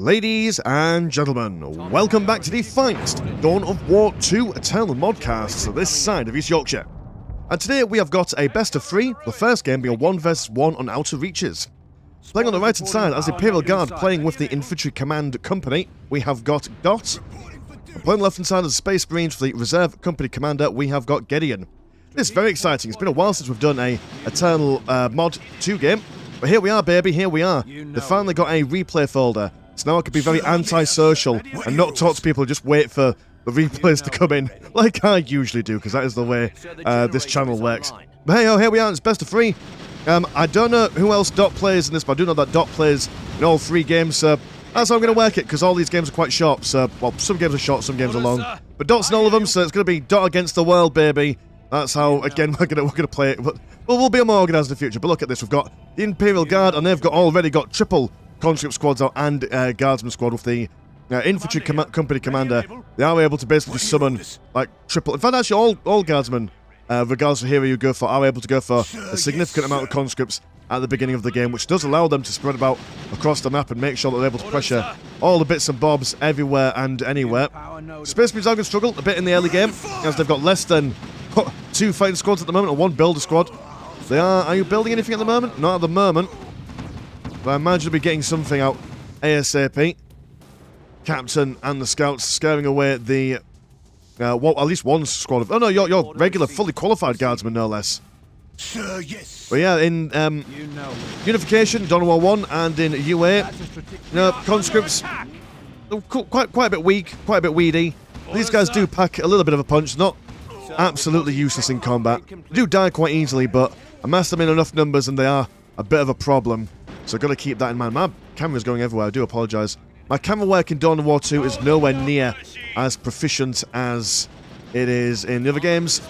Ladies and gentlemen, welcome back to the finest Dawn of War 2 Eternal modcast this side of East Yorkshire. And today we have got a best of 3, the first game being a 1 vs 1 on Outer Reaches. Playing on the right hand side as Imperial Guard playing with the Infantry Command Company, we have got Dot. Playing on the left hand side as Space Marines for the Reserve Company Commander, we have got Gideon. This is very exciting. It's been a while since we've done a Eternal Mod 2 game. But here we are, baby, here we are. They finally got a replay folder. So now I can be very anti-social and not talk to people, just wait for the replays to come in, like I usually do, because that is the way this channel works. But hey, oh, here we are, it's best of 3. I don't know who else Dot plays in this, but I do know that Dot plays in all 3 games, so that's how I'm going to work it, because all these games are quite short, so, well, some games are short, some games are long. But Dot's in all of them, so it's going to be Dot against the world, baby. That's how, again, we're gonna play it. But we'll be more organised in the future. But look at this, we've got the Imperial Guard, and they've already got triple conscript squads out and guardsman squad with the infantry company commander. They are able to basically just summon like triple. In fact, actually, all guardsmen, regardless of hero you go for, are able to go for a significant amount of conscripts at the beginning of the game, which does allow them to spread about across the map and make sure that they're able to pressure all the bits and bobs everywhere and anywhere. Space Marines are going to struggle a bit in the early game, as they've got less than 2 fighting squads at the moment, or 1 builder squad. Are you building anything at the moment? Not at the moment. But I imagine they'll be getting something out ASAP. Captain and the scouts scaring away the, well, at least one squad of, oh no, your regular, fully qualified guardsmen, no less. Sir, yes. But yeah, in Unification, Dawn of War 1, and in UA, conscripts, quite a bit weak, quite a bit weedy. These guys do pack a little bit of a punch, not absolutely useless in combat. They do die quite easily, but amass them in enough numbers and they are a bit of a problem. So I've got to keep that in mind. My camera's going everywhere, I do apologise. My camera work in Dawn of War 2 is nowhere near as proficient as it is in the other games,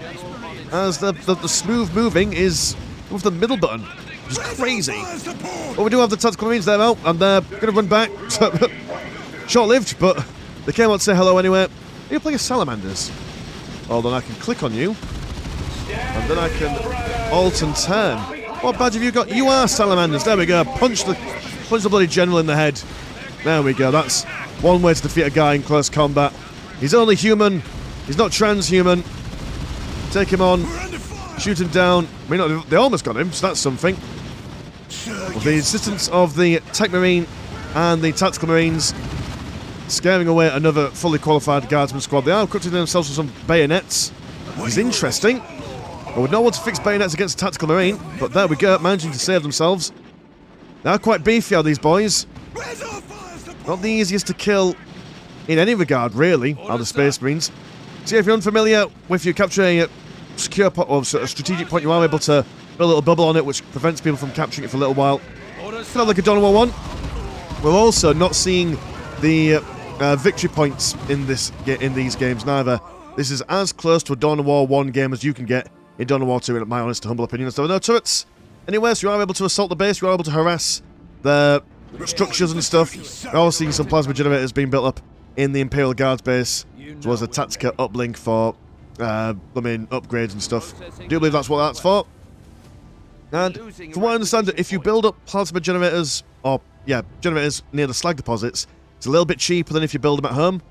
as the smooth moving is with the middle button, which is crazy. But we do have the tactical marines there now, and they're going to run back. Short-lived, but they came out to say hello anyway. Are you playing as salamanders? Hold on, I can click on you, and then I can alt and turn. What badge have you got? You are salamanders. There we go. Punch the bloody general in the head. There we go. That's one way to defeat a guy in close combat. He's only human. He's not transhuman. Take him on. Shoot him down. I mean, they almost got him, so that's something. With the assistance of the Tech Marine and the Tactical Marines, scaring away another fully qualified guardsman squad. They are equipping themselves with some bayonets, which is interesting. I would not want to fix bayonets against a Tactical Marine, but there we go, managing to save themselves. They are quite beefy, are these boys? Not the easiest to kill in any regard, really, are the Space Marines. So if you're unfamiliar with you capturing a secure point or a strategic point, you are able to put a little bubble on it, which prevents people from capturing it for a little while. Kind of like a Dawn of War 1. We're also not seeing the victory points in these games neither. This is as close to a Dawn of War 1 game as you can get in Dawn of War 2, in my honest humble opinion. So there are no turrets anywhere, so you are able to assault the base, you are able to harass the structures and stuff. We're also seeing some plasma generators being built up in the Imperial Guards base, as well as a Tactica uplink for upgrades and stuff. I do believe that's what that's for. And from what I understand, if you build up plasma generators, generators near the slag deposits, it's a little bit cheaper than if you build them at home.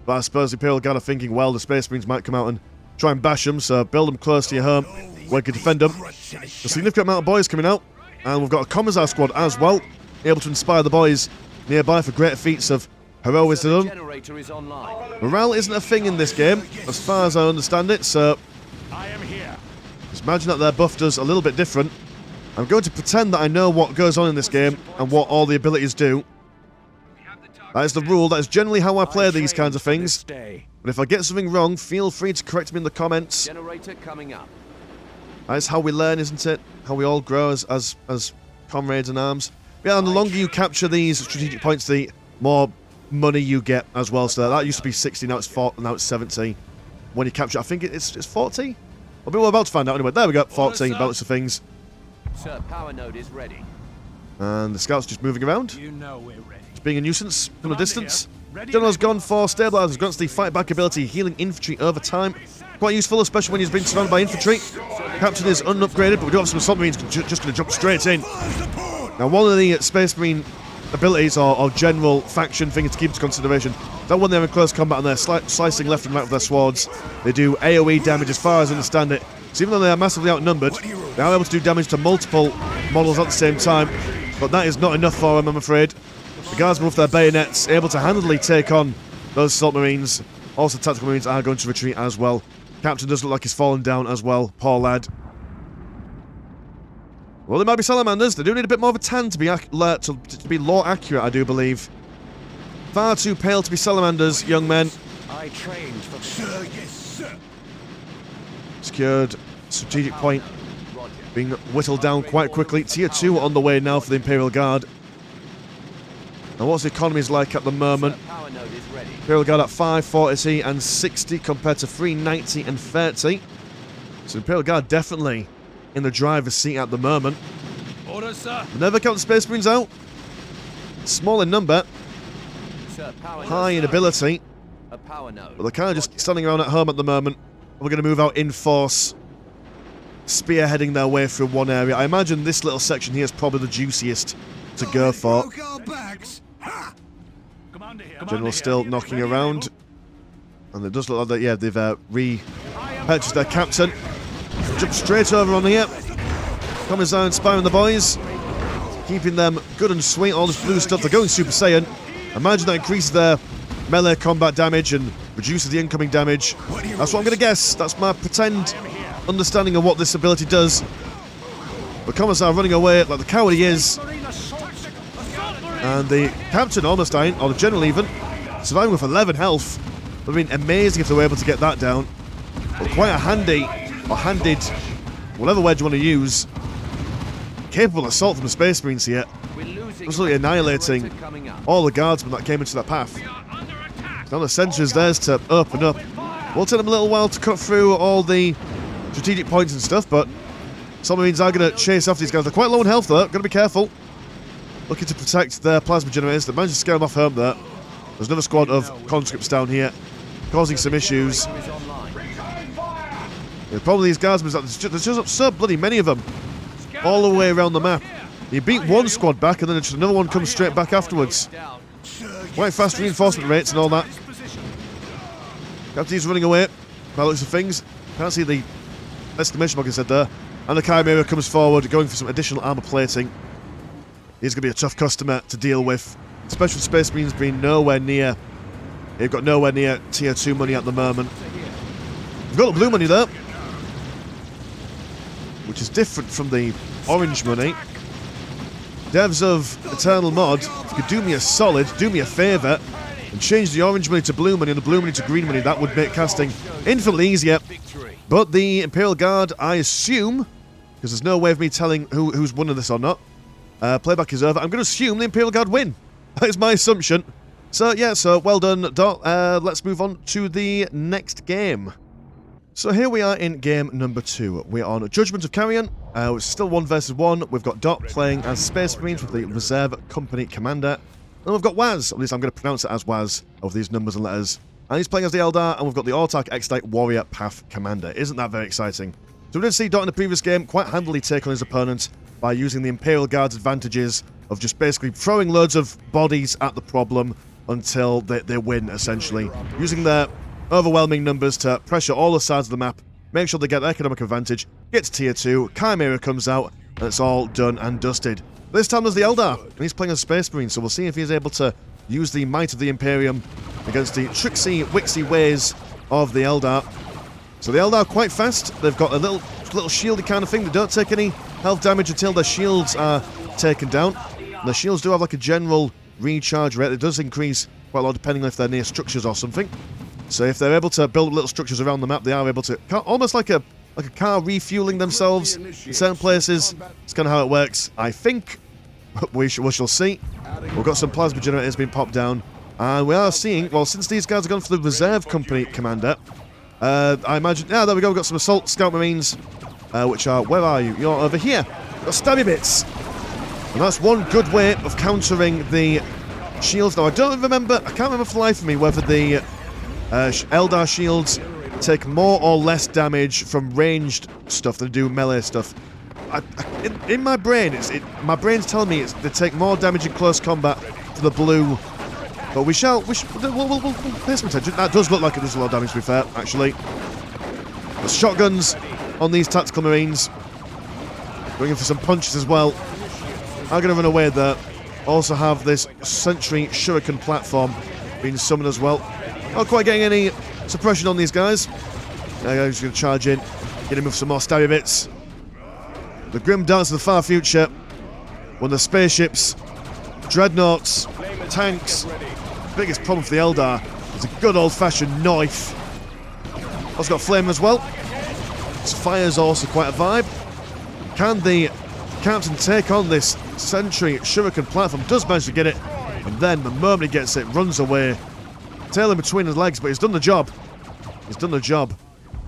But I suppose the Imperial Guard are thinking, well, the Space Marines might come out and try and bash them, so build them close to your home where you can defend them. A significant amount of boys coming out, and we've got a Commissar squad as well, able to inspire the boys nearby for greater feats of heroism. Morale isn't a thing in this game, as far as I understand it, so just imagine that their buff does a little bit different. I'm going to pretend that I know what goes on in this game and what all the abilities do. That is the rule, that is generally how I play these kinds of things. But if I get something wrong, feel free to correct me in the comments. That's how we learn, isn't it? How we all grow as comrades in arms. Yeah, and the longer you capture these strategic points, the more money you get as well. So that used to be 60, now it's 40, now it's 70. When you capture, I think it's 40? Well, we're about to find out anyway. There we go, 40, balance of things. Sir, power node is ready. And the scouts just moving around. You know we're ready. Just being a nuisance from a distance. General's gone for stabilizers, grants the fight back ability, healing infantry over time. Quite useful, especially when he's been surrounded by infantry. Captain is unupgraded, but we do have some assault marines just going to jump straight in. Now, one of the Space Marine abilities or general faction thing to keep into consideration. That when they're in close combat and they're slicing left and right with their swords, they do AoE damage as far as I understand it. So even though they are massively outnumbered, they are able to do damage to multiple models at the same time. But that is not enough for them, I'm afraid. The guardsmen with their bayonets, able to handily take on those assault marines. Also, tactical marines are going to retreat as well. Captain does look like he's fallen down as well. Poor lad. Well, they might be salamanders. They do need a bit more of a tan to be lore accurate, I do believe. Far too pale to be salamanders, young men. I trained for sir, yes, sir. Secured. Strategic point being whittled down quite quickly. Tier 2 on the way now for the Imperial Guard. Now, what's the economies like at the moment? Power node is ready. Imperial Guard at 540 and 60 compared to 390 and 30. So Imperial Guard definitely in the driver's seat at the moment. Order, sir. Never count the Space Marines out. Small in number, Sir, power high node. in ability, A power node. but they're kind of just standing around at home at the moment. We're going to move out in force, spearheading their way through one area. I imagine this little section here is probably the juiciest to go for. Broke our backs. Ha! Commander here. General still knocking around, and it does look like that. Yeah, they've re-purchased their captain. Jump straight over on here. Commissar inspiring the boys, keeping them good and sweet. All this blue stuff. They're going Super Saiyan. Imagine that increases their melee combat damage and reduces the incoming damage. That's what I'm going to guess. That's my pretend understanding of what this ability does. But Commissar running away like the coward he is. And the captain almost dying, or the general even, surviving with 11 health. It would have been amazing if they were able to get that down. But quite a handy, or handed, whatever word you want to use, capable assault from the Space Marines here. Absolutely annihilating all the guardsmen that came into that path. Now the centre is theirs to open up. Will take them a little while to cut through all the strategic points and stuff, but some Marines are going to chase after these guys. They're quite low in health though, got to be careful. Looking to protect their plasma generators. They managed to scare them off home there. There's another squad of conscripts down here, causing some issues. Yeah, probably these guardsmen, there's just so bloody many of them, all the way around the map. You beat one squad back and then just another one comes straight back afterwards. Quite fast reinforcement rates and all that. Captain's running away, by the looks of things. Can't see the exclamation mark I said there. And the Chimera comes forward, going for some additional armour plating. He's going to be a tough customer to deal with. Especially Space Marines being nowhere near. They've got nowhere near tier 2 money at the moment. We've got the blue money there, which is different from the orange money. Devs of Eternal Mod, if you could do me a solid, do me a favour, and change the orange money to blue money and the blue money to green money, that would make casting infinitely easier. But the Imperial Guard, I assume, because there's no way of me telling who's won this or not, playback is over, I'm going to assume the Imperial Guard win. That is my assumption. So, yeah, so well done, Dot. Let's move on to the next game. So here we are in game number 2. We're on Judgment of Carrion. It's still 1 versus 1. We've got Dot playing as Space Marines with the Reserve Company Commander. And we've got Waz, at least I'm going to pronounce it as Waz, of these numbers and letters. And he's playing as the Eldar, and we've got the Autarch X-Knight Warrior Path Commander. Isn't that very exciting? So we did see Dot in the previous game quite handily take on his opponent by using the Imperial Guard's advantages of just basically throwing loads of bodies at the problem until they win, essentially. Using their overwhelming numbers to pressure all the sides of the map, make sure they get the economic advantage, get to tier 2, Chimera comes out, and it's all done and dusted. This time there's the Eldar, and he's playing as Space Marine, so we'll see if he's able to use the might of the Imperium against the tricksy, wixy ways of the Eldar. So the Eldar are quite fast. They've got a little shieldy kind of thing. They don't take any health damage until their shields are taken down. And the shields do have like a general recharge rate. It does increase quite a lot depending on if they're near structures or something. So if they're able to build little structures around the map, they are able to, almost like a car refueling themselves in certain places. It's kind of how it works, I think. We shall see. We've got some plasma generators being popped down. And we are seeing, well, since these guys have gone for the Reserve Company Commander, I imagine, yeah, there we go, we've got some Assault Scout Marines, which are, where are you? You're over here. Got stabby bits. And that's one good way of countering the shields. Now, I can't remember for the life of me whether the Eldar shields take more or less damage from ranged stuff than do melee stuff. in my brain, my brain's telling me they take more damage in close combat to the blue. But we'll pay some attention. That does look like it does a lot of damage, to be fair, actually. The shotguns on these tactical marines. Going in for some punches as well. I'm going to run away there. Also have this sentry shuriken platform being summoned as well. Not quite getting any suppression on these guys. I'm just going to charge in, get him with some more stabby bits. The grim dance of the far future, when the spaceships, dreadnoughts, tanks, biggest problem for the Eldar is a good old-fashioned knife. Also got flame as well. This fire's also quite a vibe. Can the captain take on this sentry shuriken platform? Does manage to get it, and then the moment he gets it, runs away. Tail in between his legs, but he's done the job. He's done the job.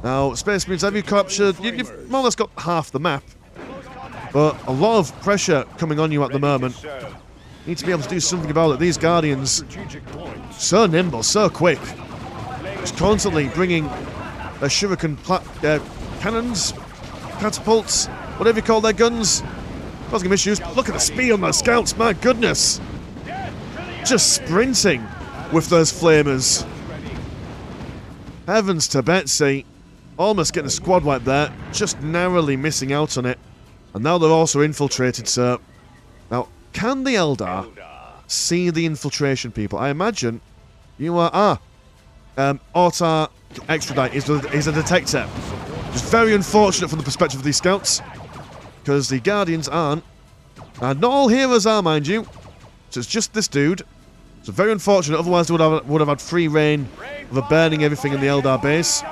Now, Space Marines, have you captured? You've more or less got half the map, but a lot of pressure coming on you at the moment. Need to be able to do something about it. These Guardians, so nimble, so quick. Just constantly bringing their shuriken cannons, catapults, whatever you call their guns. Causing issues. Look at the speed on those scouts, my goodness. Just sprinting with those flamers. Heavens to Betsy. Almost getting a squad wipe there. Just narrowly missing out on it. And now they're also infiltrated, so... Now, can the Eldar see the infiltration people? I imagine you are... Autar Extradite is a detector. It's very unfortunate from the perspective of these scouts, because the Guardians aren't. And not all heroes are, mind you. So it's just this dude. So very unfortunate, otherwise they would have had free reign of burning everything in the Eldar base.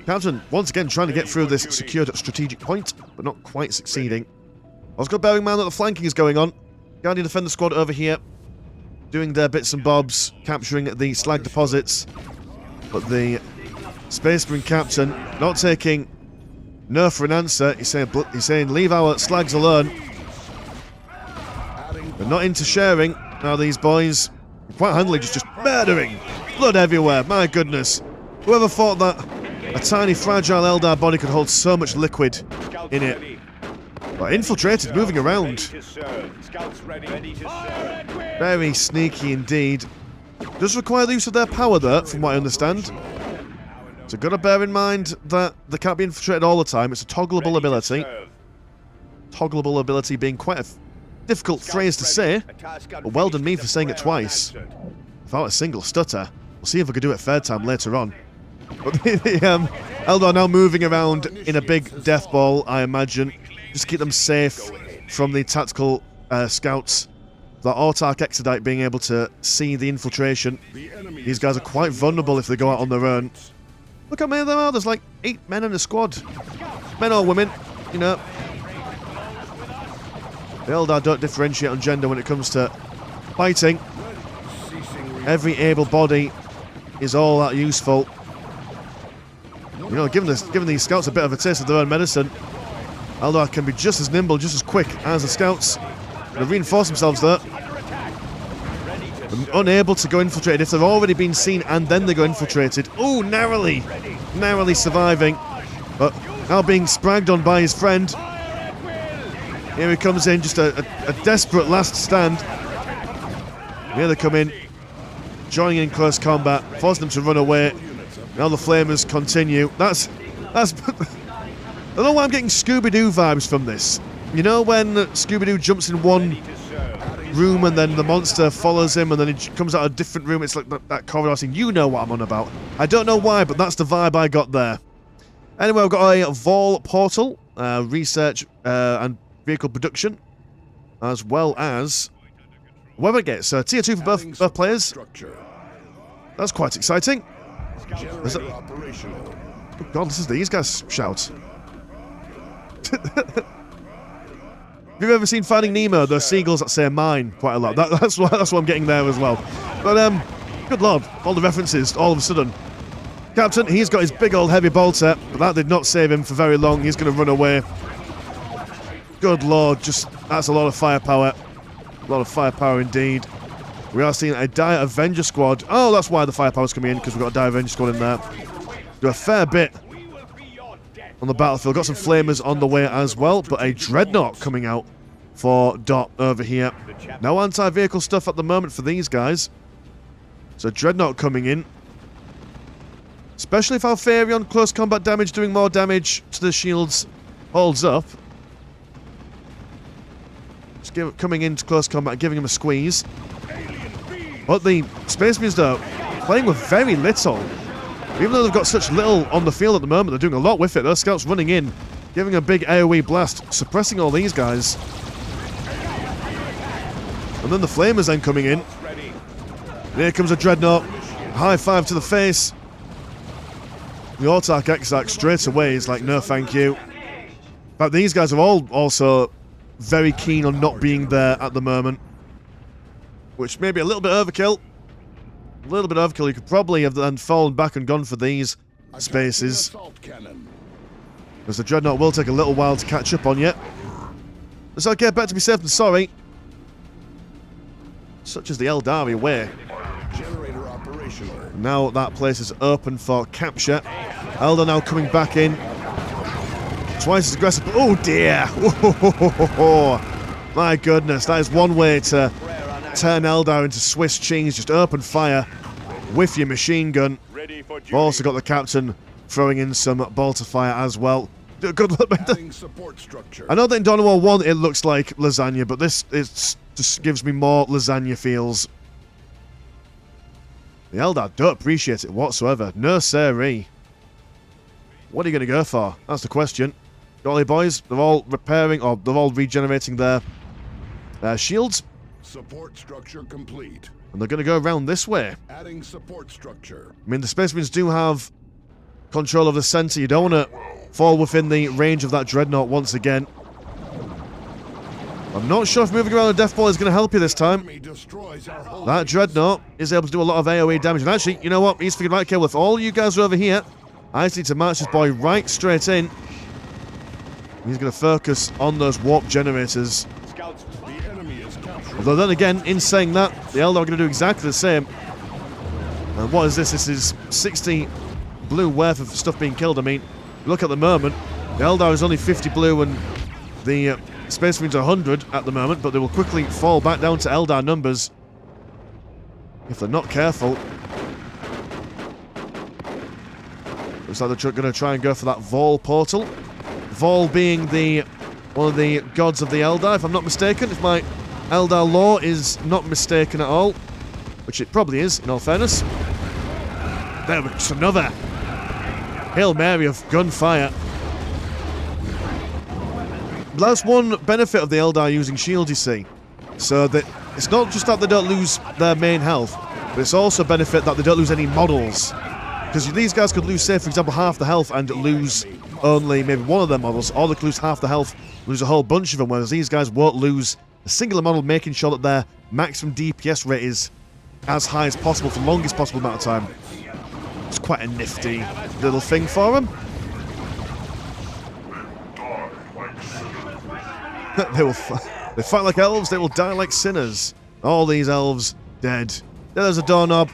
Captain, once again, trying to get through this secured strategic point, but not quite succeeding. Also got bearing in mind that the flanking is going on. Guardian Defender Squad over here, doing their bits and bobs, capturing the slag deposits. But the Space Marine Captain not taking no for an answer. He's saying leave our slags alone. They're not into sharing. Now these boys, quite handily, just murdering. Blood everywhere, my goodness. Whoever thought that a tiny fragile Eldar body could hold so much liquid in it. But infiltrated, moving around. Very sneaky indeed. Does require the use of their power though, from what I understand. So gotta bear in mind that they can't be infiltrated all the time. It's a toggleable ability. Toggleable ability being quite a difficult phrase to say, but well done me for saying it twice. Without a single stutter. We'll see if we can do it third time later on. But the Eldar now moving around in a big death ball, I imagine. Just to keep them safe from the tactical scouts. The Autark Exodite being able to see the infiltration. These guys are quite vulnerable if they go out on their own. Look how many there are. There's like 8 men in a squad. Men or women, you know. The Eldar don't differentiate on gender when it comes to fighting. Every able body is all that useful. You know, giving these scouts a bit of a taste of their own medicine. Eldar can be just as nimble, just as quick as the scouts. They reinforce themselves there. They're unable to go infiltrated if they've already been seen and then they go infiltrated. Oh, narrowly surviving. But now being spragged on by his friend. Here he comes in, just a desperate last stand. Here they come in, joining in close combat, forcing them to run away. Now the flamers continue. That's I don't know why I'm getting Scooby-Doo vibes from this. You know when Scooby-Doo jumps in one room and then the monster follows him and then he comes out of a different room? It's like that corridor scene. You know what I'm on about. I don't know why, but that's the vibe I got there. Anyway, I've got a Vol portal, research and vehicle production, as well as whatever it gets. Tier 2 for both players. That's quite exciting. Oh God, this is these guys shout. Have you ever seen Finding Nemo? Those seagulls that say mine quite a lot. That's what I'm getting there as well. But good lord, all the references all of a sudden. Captain, he's got his big old heavy bolter, but that did not save him for very long. He's going to run away. Good lord, that's a lot of firepower. A lot of firepower indeed. We are seeing a Dire Avenger squad. Oh, that's why the firepower's coming in, because we've got a Dire Avenger squad in there. Do a fair bit on the battlefield. Got some flamers on the way as well, but a dreadnought coming out for Dot over here. No anti-vehicle stuff at the moment for these guys. So dreadnought coming in. Especially if Alfarion close combat damage doing more damage to the shields holds up. Just coming into close combat, giving him a squeeze. But the Space Marines, though, playing with very little. Even though they've got such little on the field at the moment, they're doing a lot with it. Those scouts running in, giving a big AoE blast, suppressing all these guys. And then the Flamers then coming in. And here comes a Dreadnought. High five to the face. The Autarch Exarch straight away is like, no thank you. In fact, these guys are all also very keen on not being there at the moment. Which may be a little bit overkill. A little bit overkill. You could probably have then fallen back and gone for these spaces. Because the Dreadnought will take a little while to catch up on you. It's okay, better to be safe than sorry. Such as the Eldar way. Generator operational. Now that place is open for capture. Eldar now coming back in. Twice as aggressive. Oh dear! My goodness, that is one way to turn Eldar into Swiss cheese. Just open fire with your machine gun. We've also got the captain throwing in some bolter fire as well. Good luck. Support structure. I know that in Dawn of War 1 it looks like lasagna, but this just gives me more lasagna feels. The Eldar don't appreciate it whatsoever. No siree. What are you going to go for? That's the question. Golly boys, they're all repairing, or they're all regenerating their shields. Support structure complete. And they're going to go around this way. Adding support structure. I mean, the Space Marines do have control of the center. You don't want to fall within the range of that Dreadnought once again. I'm not sure if moving around the Death Ball is going to help you this time. That Dreadnought is able to do a lot of AoE damage. And actually, you know what? He's figured, right, okay, with all you guys over here, I just need to march this boy right straight in. He's going to focus on those warp generators. Although then again, in saying that, the Eldar are going to do exactly the same. And what is this? This is 60 blue worth of stuff being killed. I mean, look at the moment. The Eldar is only 50 blue and the Space Marines are 100 at the moment, but they will quickly fall back down to Eldar numbers if they're not careful. Looks like they're going to try and go for that Vol portal. Vol being one of the gods of the Eldar, if I'm not mistaken. If my Eldar lore is not mistaken at all, which it probably is, in all fairness. There was another Hail Mary of gunfire. That's one benefit of the Eldar using shields, you see. So that it's not just that they don't lose their main health, but it's also a benefit that they don't lose any models. Because these guys could lose, say, for example, half the health and lose only maybe one of their models, or they could lose half the health, lose a whole bunch of them, whereas these guys won't lose a singular model, making sure that their maximum DPS rate is as high as possible for the longest possible amount of time. It's quite a nifty little thing for them. They fight like elves, they will die like sinners. All these elves dead. There's a doorknob.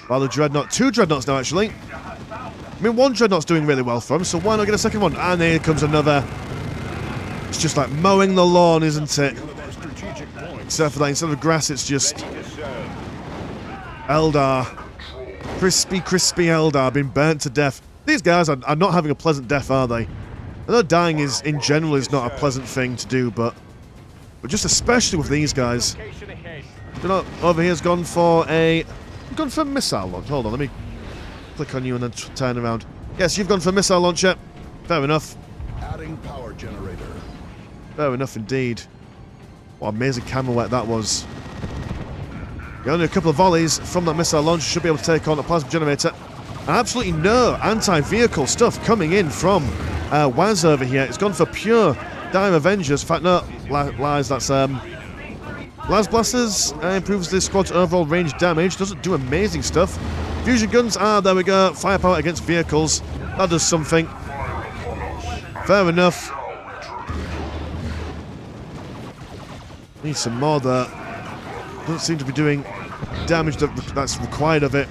By the Dreadnought. 2 Dreadnoughts now, actually. I mean, 1 Dreadnought's doing really well for him, so why not get a second one? And here comes another. It's just like mowing the lawn, isn't it? Except for that, instead of grass, it's just Eldar. Crispy Eldar being burnt to death. These guys are not having a pleasant death, are they? I know dying is, in general, is not a pleasant thing to do, but just especially with these guys. You know, over here's gone for a missile launch. Hold on, let me click on you and then turn around. Yes, you've gone for a missile launcher. Fair enough. Adding power generator. Fair enough indeed. What amazing camera work that was. Only a couple of volleys from that missile launcher should be able to take on a plasma generator. And absolutely no anti-vehicle stuff coming in from Waz over here. It's gone for pure Dire Avengers. In fact, no, lies, that's Las Blasters improves the squad's overall range damage. Doesn't do amazing stuff. Fusion guns, there we go. Firepower against vehicles. That does something. Fair enough. Need some more there. Doesn't seem to be doing damage that's required of it.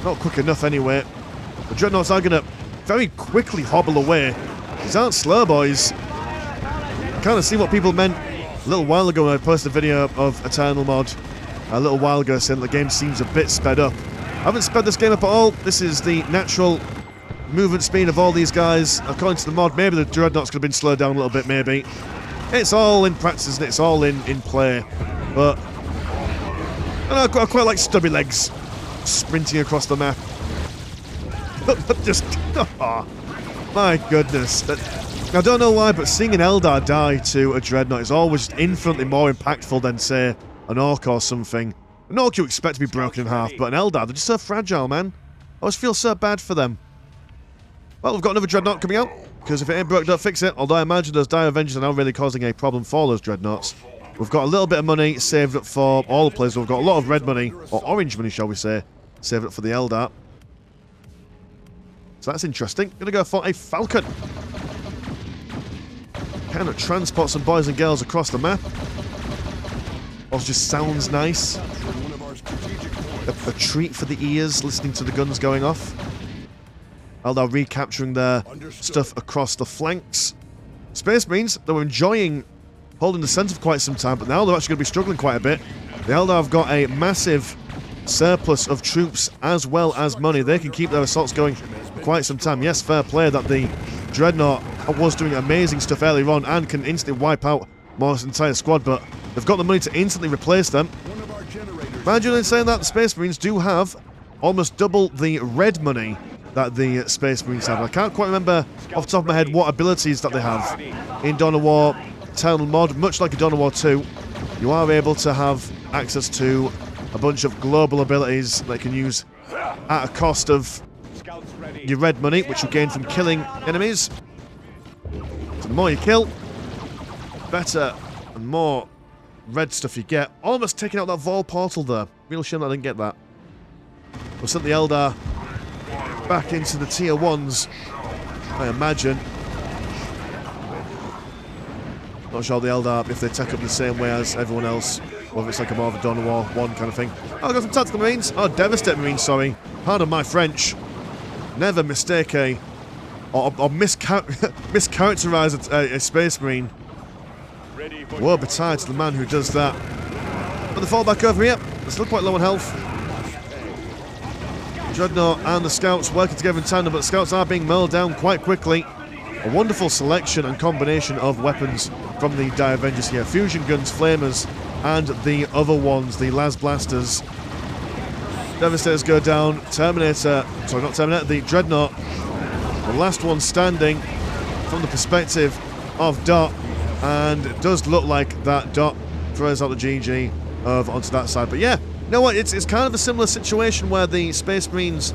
Not quick enough anyway. The Dreadnoughts are going to very quickly hobble away. These aren't slow boys. Kind of see what people meant a little while ago when I posted a video of Eternal Mod a little while ago, saying the game seems a bit sped up. I haven't sped this game up at all. This is the natural movement speed of all these guys. According to the mod, maybe the Dreadnoughts could have been slowed down a little bit, maybe. It's all in practice and it's all in play. But I quite like stubby legs sprinting across the map. Just, oh, my goodness. I don't know why, but seeing an Eldar die to a Dreadnought is always infinitely more impactful than, say, an Orc or something. An Orc you expect to be broken in half, but an Eldar, they're just so fragile, man. I always feel so bad for them. Well, we've got another Dreadnought coming out, because if it ain't broke, don't fix it. Although I imagine those Dire Avengers are now really causing a problem for those Dreadnoughts. We've got a little bit of money saved up for all the players. We've got a lot of red money, or orange money, shall we say, saved up for the Eldar. So that's interesting. Gonna go for a Falcon. Kind of transport some boys and girls across the map. Also just sounds nice. A treat for the ears, listening to the guns going off. Eldar recapturing their stuff across the flanks. Space Marines, they were enjoying holding the centre for quite some time, but now they're actually going to be struggling quite a bit. The Eldar have got a massive surplus of troops as well as money. They can keep their assaults going for quite some time. Yes, fair play that the Dreadnought was doing amazing stuff earlier on and can instantly wipe out Morris' entire squad, but they've got the money to instantly replace them. Mind you, in saying that, the Space Marines do have almost double the red money that the Space Marines have. I can't quite remember off the top of my head what abilities that they have. In Dawn of War Eternal Mod, much like in Dawn of War 2, you are able to have access to a bunch of global abilities that you can use at a cost of your red money, which you gain from killing enemies. So the more you kill, better and more red stuff you get. Almost taking out that Vol portal there. Real shame I didn't get that. We'll send the Eldar back into the tier 1s, I imagine. Not sure the Eldar, if they take up the same way as everyone else, or if it's like a more of a Dawn of War 1 kind of thing. Oh, I've got some Tactical Marines. Oh, Devastate Marines, sorry. Pardon my French. Never mistake or mischaracterize a Space Marine. Woe betide to the man who does that. But the fall back over here. They're still quite low on health. Dreadnought and the Scouts working together in tandem, but the Scouts are being mowed down quite quickly. A wonderful selection and combination of weapons from the Dire Avengers here. Fusion guns, flamers, and the other ones, the las blasters. Devastators go down. Terminator, sorry, not Terminator, the Dreadnought, the last one standing from the perspective of Dot, and it does look like that Dot throws out the GG over onto that side. But yeah, you know what, it's kind of a similar situation where the Space Marines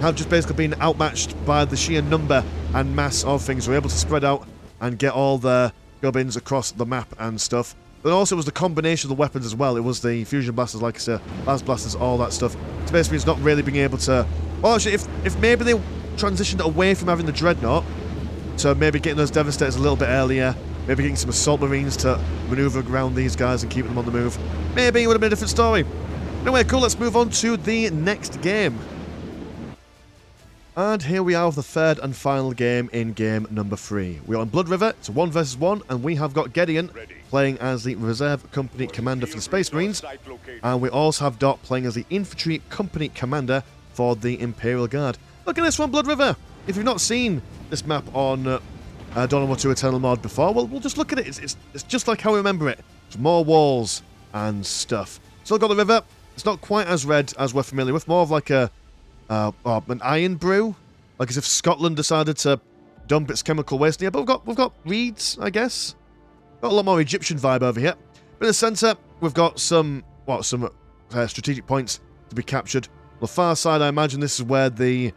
have just basically been outmatched by the sheer number and mass of things. They're able to spread out and get all their gubbins across the map and stuff. But also it was the combination of the weapons as well. It was the fusion blasters, like I said, las blasters, all that stuff. Space Marines not really being able to... Well, actually, if maybe they transitioned away from having the Dreadnought to maybe getting those Devastators a little bit earlier, maybe getting some Assault Marines to maneuver around these guys and keeping them on the move, maybe it would have been a different story. Anyway, cool, let's move on to the next game. And here we are with the third and final game in game number 3. We're on Blood River, it's a 1 versus 1, and we have got Gideon playing as the Reserve Company Commander for the Space Marines, and we also have Dot playing as the Infantry Company Commander for the Imperial Guard. Look at this one, Blood River! If you've not seen this map on Dawn of War 2 Eternal Mod before, well, we'll just look at it. It's just like how we remember it. It's more walls and stuff. Still got the river. It's not quite as red as we're familiar with, more of like an iron brew, like as if Scotland decided to dump its chemical waste in here. But we've got reeds, I guess. Got a lot more Egyptian vibe over here. But in the centre, we've got some strategic points to be captured. On the far side, I imagine this is where the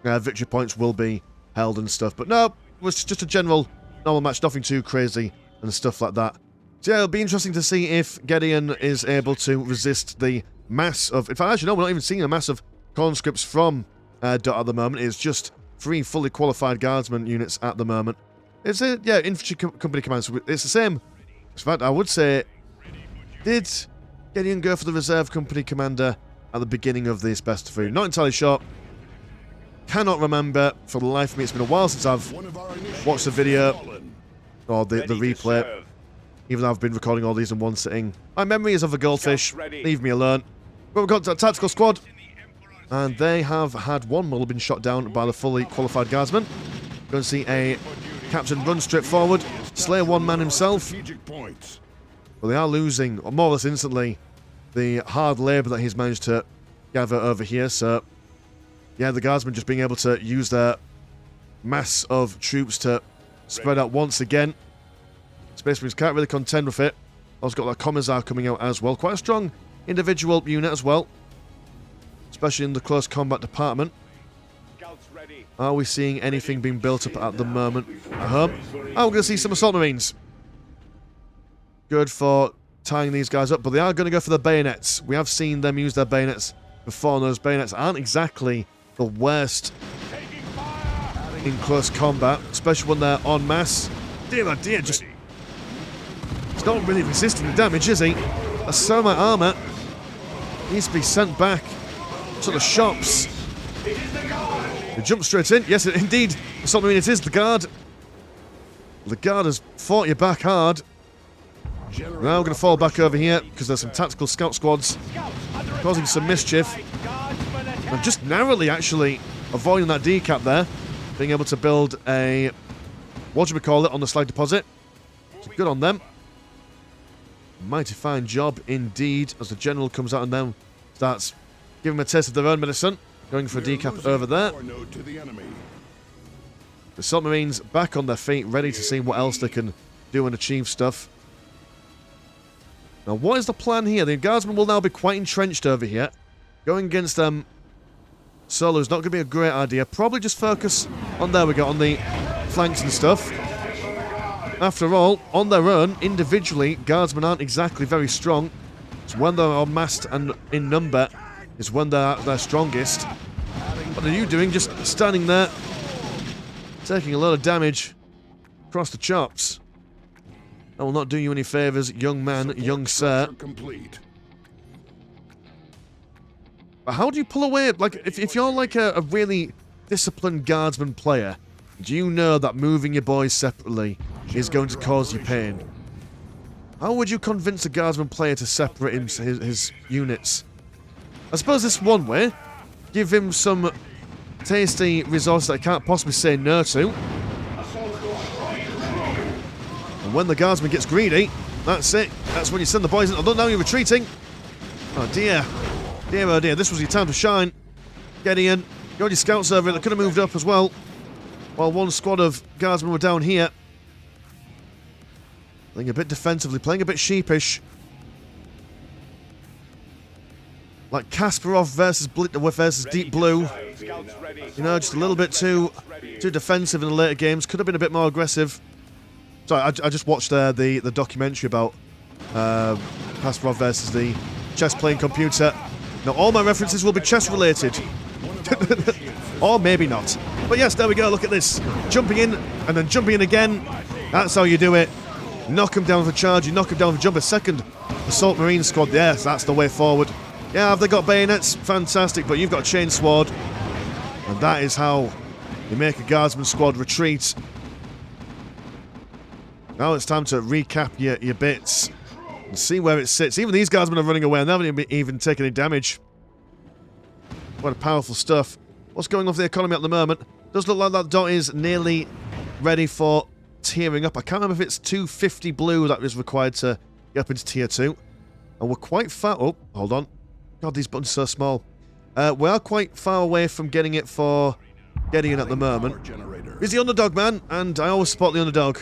victory points will be held and stuff. But no, it was just a general normal match, nothing too crazy and stuff like that. So yeah, it'll be interesting to see if Gideon is able to resist the mass of... In fact, actually, no, we're not even seeing a mass of conscripts from Dot at the moment. It's just 3 fully qualified guardsmen units at the moment. It's a, yeah, infantry company command. So it's the same. In fact, I would say, did Gideon go for the reserve company commander at the beginning of this best of 3? Not entirely sure. cannot remember for the life of me. It's been a while since I've One of our initiates watched the video fallen. or the replay. Even though I've been recording all these in one sitting. My memory is of a goldfish. Leave me alone. But we've got a tactical squad. And they have had one model been shot down by the fully qualified guardsman. Going to see a captain run straight forward. Slay one man himself. Strategic points. But they are losing, more or less instantly, the hard labour that he's managed to gather over here. So, yeah, the guardsmen just being able to use their mass of troops to spread out once again. Space Marines can't really contend with it. Also got that Commissar coming out as well. Quite a strong individual unit as well. Especially in the close combat department. Are we seeing anything being built up at the moment at home? Oh, we're going to see some Assault Marines. Good for tying these guys up, but they are going to go for the bayonets. We have seen them use their bayonets before, and those bayonets aren't exactly the worst in close combat, especially when they're en masse. Dear oh dear, just... He's not really resisting the damage, is he? That's so much armour. Needs to be sent back to the shops. They jump straight in. Yes, indeed. Assault Marine, it is the guard. The guard has fought you back hard. Now we're going to fall back over here because there's some tactical scout squads causing some mischief. And just narrowly, actually, avoiding that decap there. Being able to build a... what do we call it on the slag deposit. So good on them. Mighty fine job indeed as the general comes out and then starts giving them a taste of their own medicine. Going for a decap over there. The submarines back on their feet, ready to see what else they can do and achieve stuff. Now, what is the plan here? The guardsmen will now be quite entrenched over here. Going against them solo is not going to be a great idea. Probably just focus on, there we go, on the flanks and stuff. After all, on their own, individually, guardsmen aren't exactly very strong. It's when they're massed and in number is when they're at their strongest. What are you doing? Just standing there, taking a lot of damage across the chops. That will not do you any favours, young man, young sir. But how do you pull away? Like, if you're like a really disciplined guardsman player, do you know that moving your boys separately is going to cause you pain? How would you convince a guardsman player to separate his units? I suppose this one way. Give him some tasty resources that I can't possibly say no to. And when the guardsman gets greedy, that's it. That's when you send the boys in. Although now you're retreating. Oh dear. Dear oh dear, this was your time to shine. Gideon, you got your scouts over it. They could have moved up as well. While one squad of guardsmen were down here. Playing a bit defensively, playing a bit sheepish. Like Kasparov versus Deep Blue. You know, just a little bit too defensive in the later games. Could have been a bit more aggressive. Sorry, I just watched the documentary about Kasparov versus the chess-playing computer. Now, all my references will be chess-related. Or maybe not. But yes, there we go, look at this. Jumping in, and then jumping in again. That's how you do it. Knock him down for charge, you knock him down for jump. A second Assault Marine squad, yes, that's the way forward. Yeah, have they got bayonets? Fantastic, but you've got a chain sword. And that is how you make a guardsman squad retreat. Now it's time to recap your bits and see where it sits. Even these guardsmen are running away and they haven't even taken any damage. What a powerful stuff. What's going on with the economy at the moment? Does look like that dot is nearly ready for tiering up. I can't remember if it's 250 blue that is required to get up into tier 2. And we're quite far... oh, hold on. God, these buttons are so small. We are quite far away from getting it for Gideon at the moment. He's the underdog, man, and I always support the underdog.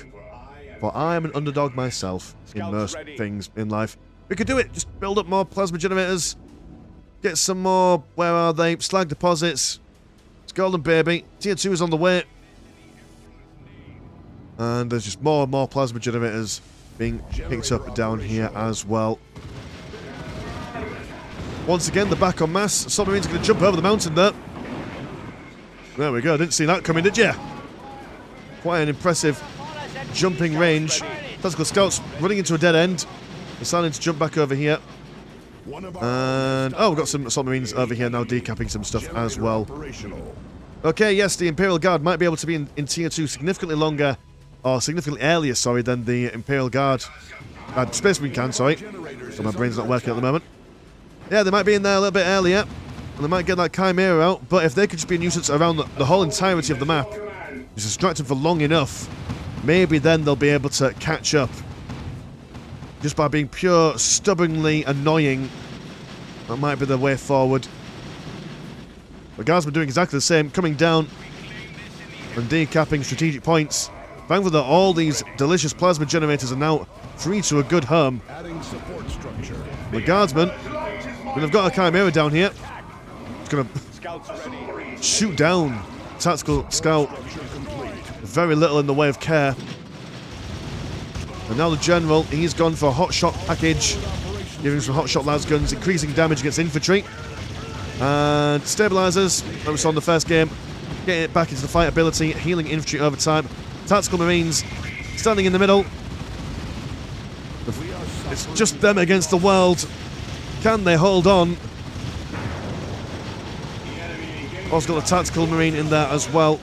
But I am an underdog myself in most things in life. We could do it. Just build up more plasma generators. Get some more... where are they? Slag deposits. It's golden, baby. Tier 2 is on the way. And there's just more and more plasma generators being picked up down here as well. Once again, the back on mass. Submarine's going to jump over the mountain there. There we go. Didn't see that coming, did you? Quite an impressive jumping range. Tactical scouts running into a dead end. Deciding to jump back over here. And, oh, we've got some submarines over here now decapping some stuff as well. Okay, yes, the Imperial Guard might be able to be in Tier 2 significantly longer, or significantly earlier, sorry, than the Imperial Guard. Space Marine can, sorry. So my brain's not working at the moment. Yeah, they might be in there a little bit earlier, and they might get that Chimera out, but if they could just be a nuisance around the whole entirety of the map, just distract them for long enough, maybe then they'll be able to catch up. Just by being pure, stubbornly annoying, that might be the way forward. The Guardsmen doing exactly the same, coming down and decapping strategic points. Thankfully that all these delicious plasma generators are now free to a good home. Adding support structure. The Guardsmen, when they've got a Chimera down here, it's going to shoot down Tactical Scout. Very little in the way of care. And now the General, he's gone for a hot shot package, giving some hot shot las guns, increasing damage against infantry. And stabilizers, like we saw in the first game, getting it back into the fight ability, healing infantry over time. Tactical Marines standing in the middle. It's just them against the world. Can they hold on? Also got the Tactical Marine in there as well.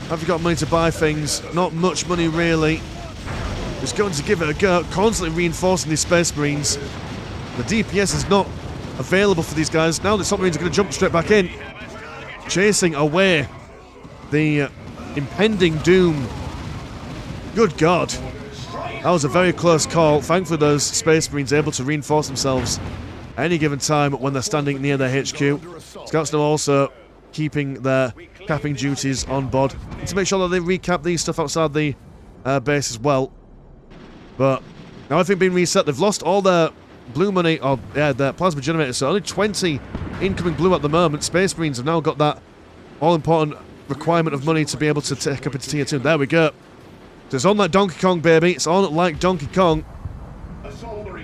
Have you got money to buy things? Not much money really. Just going to give it a go, constantly reinforcing these Space Marines. The DPS is not available for these guys. Now the submarines are going to jump straight back in, chasing away the impending doom. Good God. That was a very close call. Thankfully those Space Marines are able to reinforce themselves at any given time when they're standing near their HQ. Scouts now also keeping their capping duties on board to make sure that they recap these stuff outside the base as well. But now everything being reset, they've lost all their blue money, or yeah, their plasma generators, so only 20 incoming blue at the moment. Space Marines have now got that all-important requirement of money to be able to take up into Tier 2. There we go. So it's on like Donkey Kong, baby. It's on like Donkey Kong.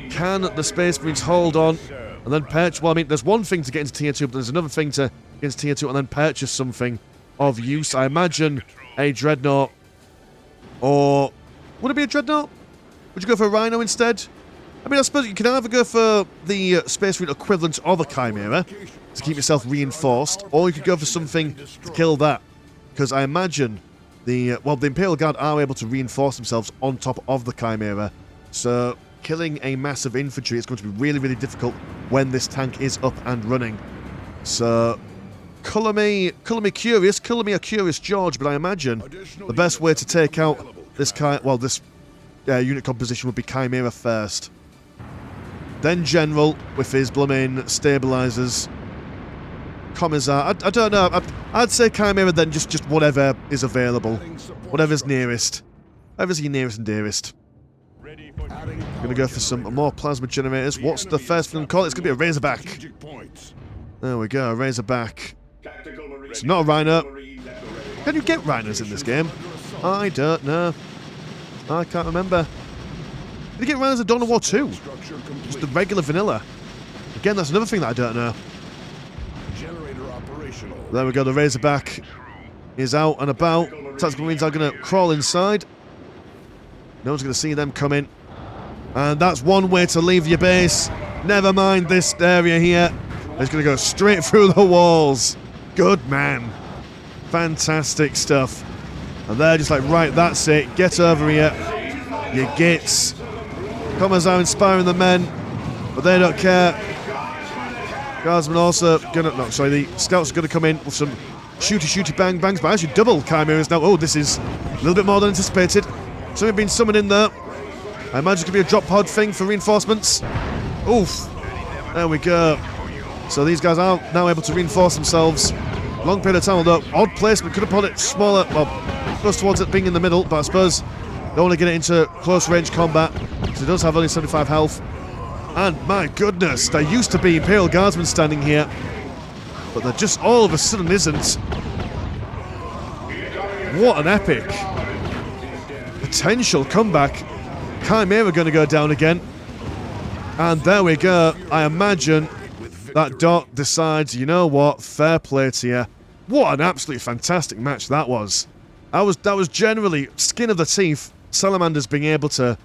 Can the Space Marines hold on and then purchase? Well, I mean, there's one thing to get into Tier 2, but there's another thing to get into Tier 2 and then purchase something of use. I imagine a Dreadnought, or would it be a Dreadnought? Would you go for a Rhino instead? I mean, I suppose you can either go for the Space Marine equivalent of a Chimera to keep yourself reinforced, or you could go for something to kill that. Because I imagine the Imperial Guard are able to reinforce themselves on top of the Chimera. So killing a massive infantry is going to be really, really difficult when this tank is up and running. So colour me curious, colour me a curious George, but I imagine the best way to take out this unit composition would be Chimera first. Then General with his blooming stabilizers. Commissar, I don't know. I'd say Chimera, then just whatever is available. Whatever's nearest. Whatever's your nearest and dearest. I'm going to go for some more plasma generators. What's the first thing to call it? It's going to be a Razorback. There we go, a Razorback. It's not a Rhino. Can you get Rhinos in this game? I don't know. I can't remember. Did you get Rhinos in Dawn of War 2? Just the regular vanilla. Again, that's another thing that I don't know. There we go, the Razorback is out and about. Tactical Marines are going to crawl inside. No one's going to see them coming. And that's one way to leave your base. Never mind this area here. It's going to go straight through the walls. Good man. Fantastic stuff. And they're just like, right, that's it. Get over here. You gits. Commissar inspiring the men, but they don't care. Guardsmen also gonna... No, sorry, the scouts are going to come in with some shooty bang bangs, but actually double Chimeras now. Oh, this is a little bit more than anticipated. Something being summoned in there. I imagine it could be a drop pod thing for reinforcements. Oof. There we go. So these guys are now able to reinforce themselves. Long period of time, although odd placement. Could have put it smaller, well, close towards it being in the middle, but I suppose they want to get it into close range combat, because it does have only 75 health. And my goodness, there used to be Imperial Guardsmen standing here, but there just all of a sudden isn't. What an epic potential comeback. Chimera going to go down again. And there we go. I imagine that Dot decides, you know what, fair play to you. What an absolutely fantastic match that was. That was generally skin of the teeth, Salamanders being able to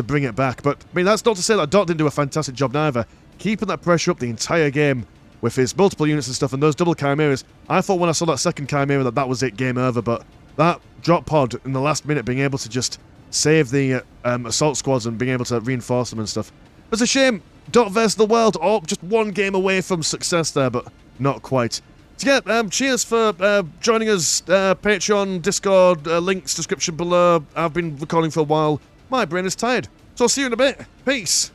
bring it back. But I mean, that's not to say that Dot didn't do a fantastic job neither. Keeping that pressure up the entire game, with his multiple units and stuff and those double chimeras. I thought when I saw that second chimera that was it, game over, but that drop pod in the last minute being able to just save the assault squads and being able to reinforce them and stuff. It's a shame. Dot vs. the world, oh, just one game away from success there, but not quite. So yeah, cheers for joining us. Patreon, Discord, links, description below. I've been recording for a while. My brain is tired. So I'll see you in a bit. Peace.